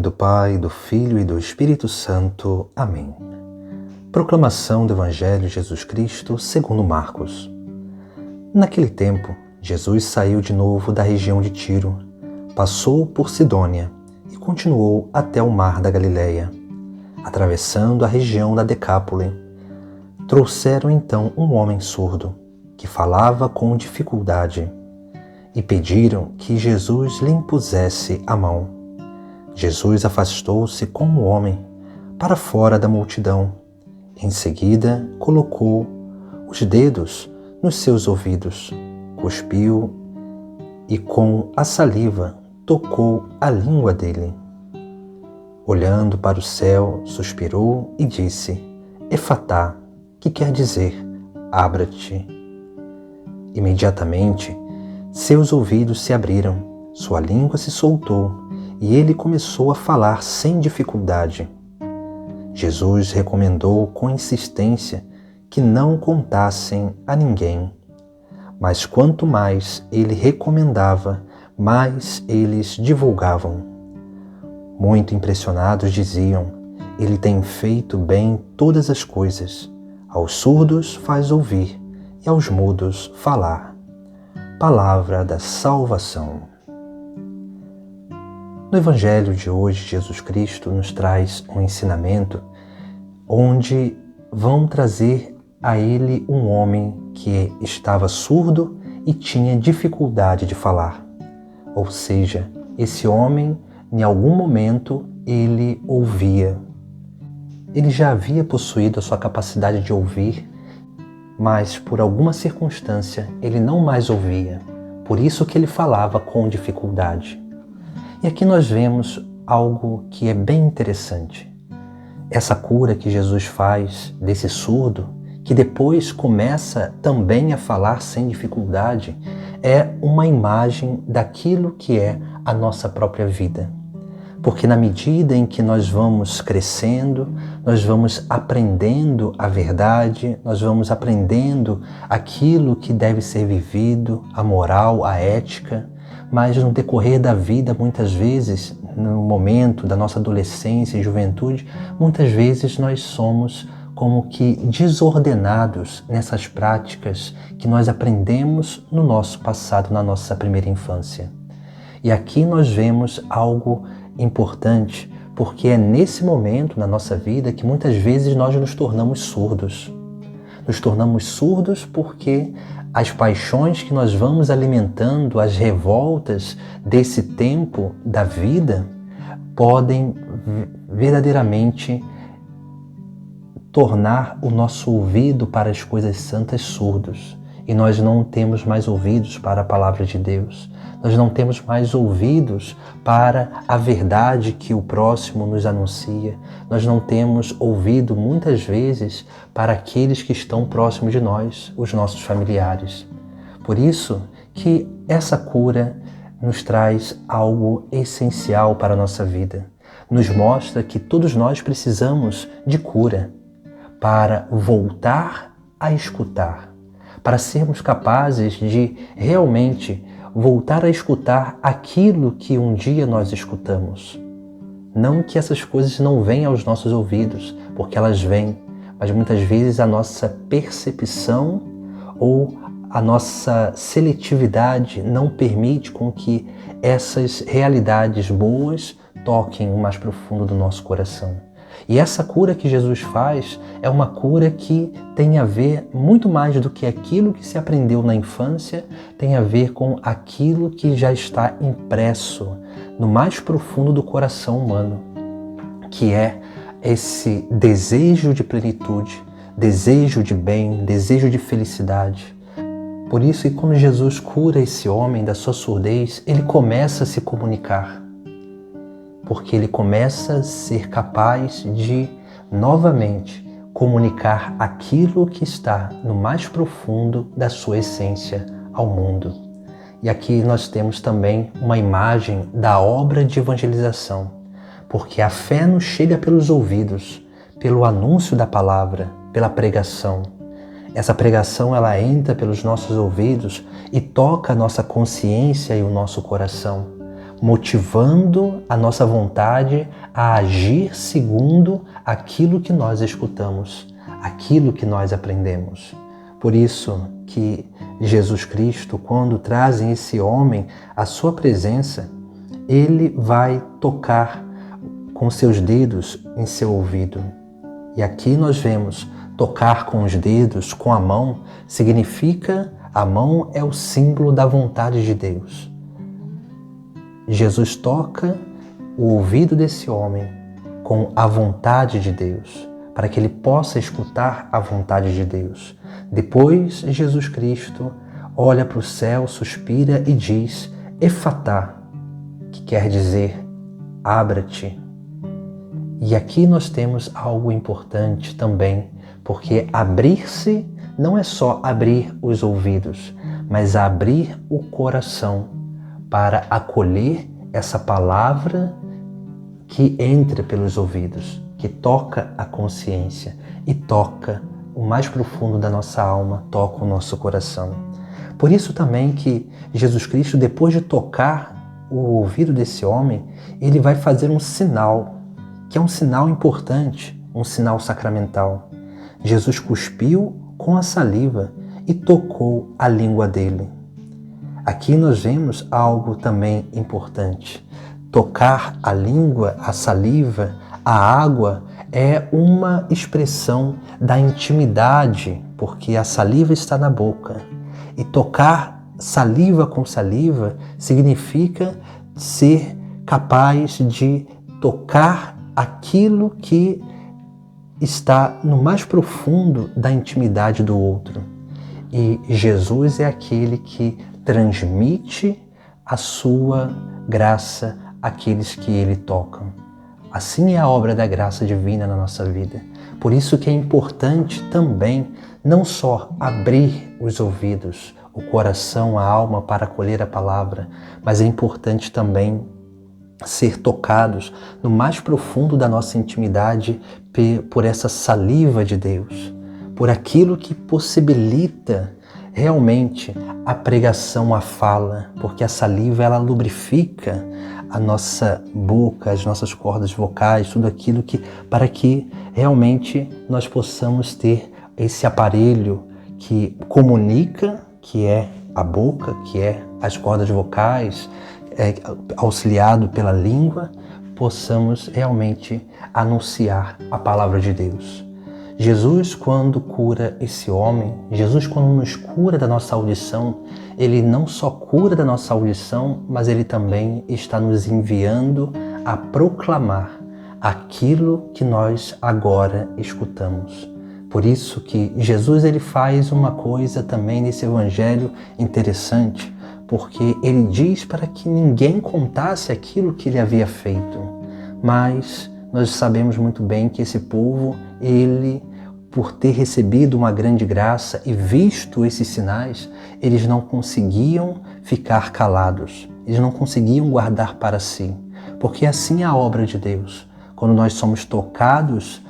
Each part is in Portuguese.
do Pai, do Filho e do Espírito Santo. Amém. Proclamação do Evangelho de Jesus Cristo segundo Marcos. Naquele tempo, Jesus saiu de novo da região de Tiro, passou por Sidônia e continuou até o mar da Galileia, atravessando a região da Decápole. Trouxeram então um homem surdo, que falava com dificuldade, e pediram que Jesus lhe impusesse a mão. Jesus afastou-se com o homem para fora da multidão. Em seguida, colocou os dedos nos seus ouvidos, cuspiu e com a saliva tocou a língua dele. Olhando para o céu, suspirou e disse: Efatá, que quer dizer, abra-te. Imediatamente, seus ouvidos se abriram, sua língua se soltou e ele começou a falar sem dificuldade. Jesus recomendou com insistência que não contassem a ninguém. Mas quanto mais ele recomendava, mais eles divulgavam. Muito impressionados diziam: Ele tem feito bem todas as coisas. Aos surdos faz ouvir e aos mudos falar. Palavra da salvação. No Evangelho de hoje, Jesus Cristo nos traz um ensinamento onde vão trazer a ele um homem que estava surdo e tinha dificuldade de falar. Ou seja, esse homem, em algum momento, ele ouvia. Ele já havia possuído a sua capacidade de ouvir, mas por alguma circunstância ele não mais ouvia. Por isso que ele falava com dificuldade. E aqui nós vemos algo que é bem interessante. Essa cura que Jesus faz desse surdo, que depois começa também a falar sem dificuldade, é uma imagem daquilo que é a nossa própria vida. Porque na medida em que nós vamos crescendo, nós vamos aprendendo a verdade, nós vamos aprendendo aquilo que deve ser vivido, a moral, a ética, mas no decorrer da vida, muitas vezes, no momento da nossa adolescência e juventude, muitas vezes nós somos como que desordenados nessas práticas que nós aprendemos no nosso passado, na nossa primeira infância. E aqui nós vemos algo importante, porque é nesse momento na nossa vida que muitas vezes nós nos tornamos surdos. Nos tornamos surdos porque as paixões que nós vamos alimentando, as revoltas desse tempo da vida, podem verdadeiramente tornar o nosso ouvido para as coisas santas surdos. E nós não temos mais ouvidos para a palavra de Deus. Nós não temos mais ouvidos para a verdade que o próximo nos anuncia. Nós não temos ouvido muitas vezes para aqueles que estão próximos de nós, os nossos familiares. Por isso que essa cura nos traz algo essencial para a nossa vida. Nos mostra que todos nós precisamos de cura para voltar a escutar, para sermos capazes de realmente voltar a escutar aquilo que um dia nós escutamos. Não que essas coisas não venham aos nossos ouvidos, porque elas vêm, mas muitas vezes a nossa percepção ou a nossa seletividade não permite com que essas realidades boas toquem o mais profundo do nosso coração. E essa cura que Jesus faz é uma cura que tem a ver muito mais do que aquilo que se aprendeu na infância, tem a ver com aquilo que já está impresso no mais profundo do coração humano, que é esse desejo de plenitude, desejo de bem, desejo de felicidade. Por isso que quando Jesus cura esse homem da sua surdez, ele começa a se comunicar. Porque ele começa a ser capaz de, novamente, comunicar aquilo que está no mais profundo da sua essência ao mundo. E aqui nós temos também uma imagem da obra de evangelização, porque a fé nos chega pelos ouvidos, pelo anúncio da palavra, pela pregação. Essa pregação ela entra pelos nossos ouvidos e toca a nossa consciência e o nosso coração. motivando a nossa vontade a agir segundo aquilo que nós escutamos, aquilo que nós aprendemos. Por isso que Jesus Cristo, quando trazem esse homem à sua presença, ele vai tocar com seus dedos em seu ouvido. E aqui nós vemos tocar com os dedos, com a mão, significa, a mão é o símbolo da vontade de Deus. Jesus toca o ouvido desse homem com a vontade de Deus, para que ele possa escutar a vontade de Deus. Depois, Jesus Cristo olha para o céu, suspira e diz, Efatá, que quer dizer, abra-te. E aqui nós temos algo importante também, porque abrir-se não é só abrir os ouvidos, mas abrir o coração para acolher essa palavra que entra pelos ouvidos, que toca a consciência e toca o mais profundo da nossa alma, toca o nosso coração. Por isso também que Jesus Cristo, depois de tocar o ouvido desse homem, ele vai fazer um sinal, que é um sinal importante, um sinal sacramental. Jesus cuspiu com a saliva e tocou a língua dele. Aqui nós vemos algo também importante. Tocar a língua, a saliva, a água é uma expressão da intimidade, porque a saliva está na boca. E tocar saliva com saliva significa ser capaz de tocar aquilo que está no mais profundo da intimidade do outro. E Jesus é aquele que transmite a sua graça àqueles que ele toca. Assim é a obra da graça divina na nossa vida. Por isso que é importante também não só abrir os ouvidos, o coração, a alma para acolher a palavra, mas é importante também ser tocados no mais profundo da nossa intimidade por essa saliva de Deus, por aquilo que possibilita realmente a pregação, a fala, porque a saliva ela lubrifica a nossa boca, as nossas cordas vocais, tudo aquilo para que realmente nós possamos ter esse aparelho que comunica, que é a boca, que é as cordas vocais, auxiliado pela língua, possamos realmente anunciar a palavra de Deus. Jesus, quando cura esse homem, Jesus, quando nos cura da nossa audição, ele não só cura da nossa audição, mas ele também está nos enviando a proclamar aquilo que nós agora escutamos. Por isso que Jesus ele faz uma coisa também nesse evangelho interessante, porque ele diz para que ninguém contasse aquilo que ele havia feito. Mas nós sabemos muito bem que esse povo, ele, por ter recebido uma grande graça e visto esses sinais, eles não conseguiam ficar calados, eles não conseguiam guardar para si, porque assim é a obra de Deus. Quando nós somos tocados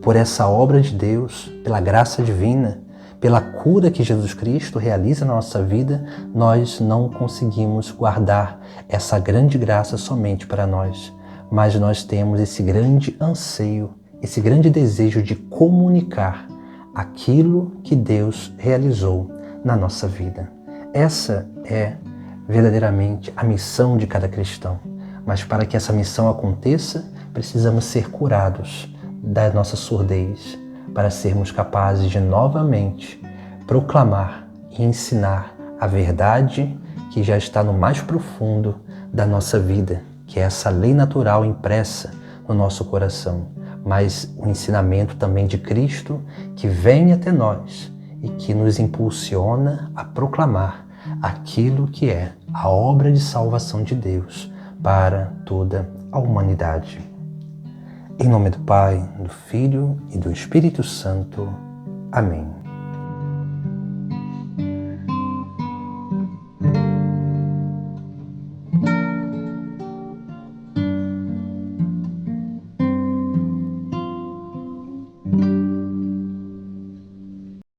por essa obra de Deus, pela graça divina, pela cura que Jesus Cristo realiza na nossa vida, nós não conseguimos guardar essa grande graça somente para nós, mas nós temos esse grande anseio, esse grande desejo de comunicar aquilo que Deus realizou na nossa vida. Essa é verdadeiramente a missão de cada cristão. Mas para que essa missão aconteça, precisamos ser curados da nossa surdez, para sermos capazes de novamente proclamar e ensinar a verdade que já está no mais profundo da nossa vida, que é essa lei natural impressa no nosso coração, mas o ensinamento também de Cristo que vem até nós e que nos impulsiona a proclamar aquilo que é a obra de salvação de Deus para toda a humanidade. Em nome do Pai, do Filho e do Espírito Santo. Amém.